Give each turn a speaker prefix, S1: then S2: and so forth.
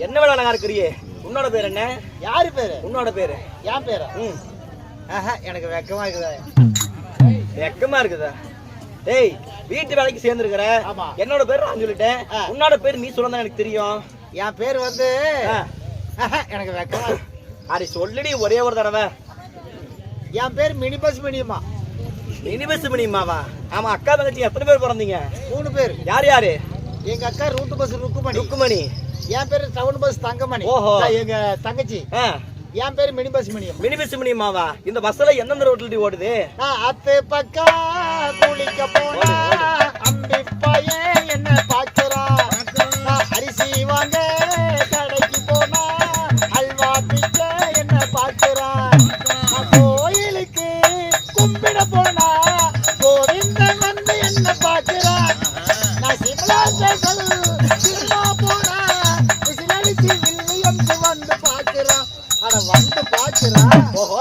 S1: என்ன வேலை அழகா இருக்கிறியே? உன்னோட பேர் என்ன?
S2: யாரு பேரு?
S1: உன்னோட பேரு?
S2: என் பேரா? எனக்கு வெக்கமா இருக்குதா?
S1: வெக்கமா இருக்குதா? டேய், வீட்டு வேலைக்கு சேர்ந்துருக்கிற.
S2: ஆமா.
S1: என்னோட பேர் நான் சொல்லிட்டேன். உன்னோட பேர் நீ சொல்லதான் எனக்கு தெரியும்.
S2: என் பேர் வந்து எனக்கு வெக்கமா இருக்கு.
S1: அடி சொல்லடி ஒரே ஒரு தடவை.
S2: என் பேர் mini bus Miniyamma.
S1: Mini bus மினியம்மாவா? ஆமா. அக்கா தங்கச்சி எத்தனை பேர் பிறந்தீங்க?
S2: 3 பேர்.
S1: யார் யாரு?
S2: எங்க அக்கா ரூட் பஸ் ருக்குமணி.
S1: ருக்குமணி.
S2: என் பேரு டவுன் பஸ் தங்கமணி.
S1: ஓஹோ.
S2: எங்க தங்கச்சி. என் பேரு mini bus Miniyam.
S1: Mini bus மினியம்மாவா? இந்த பஸ்ல எந்தெந்த ரோட்ல ஓடுது?
S2: நான் அத்து பக்கம் குளிக்க போனா அம்பி பையன் என்ன பாக்குறான். நான் அரிசி வாங்க கடைக்கு போனா அல்வா பிச்ச என்ன பாக்குறான். நான் கோயிலுக்கு கும்பிட போனா கோவிந்தன் வந்து என்ன பாக்குறான். நான் சிம்லா சினிமா போனா விசிலடிச்சு வில்லியம்ஸ் வந்து பாக்குறான். அட வந்து பாக்குறான்.
S1: ஓஹோ.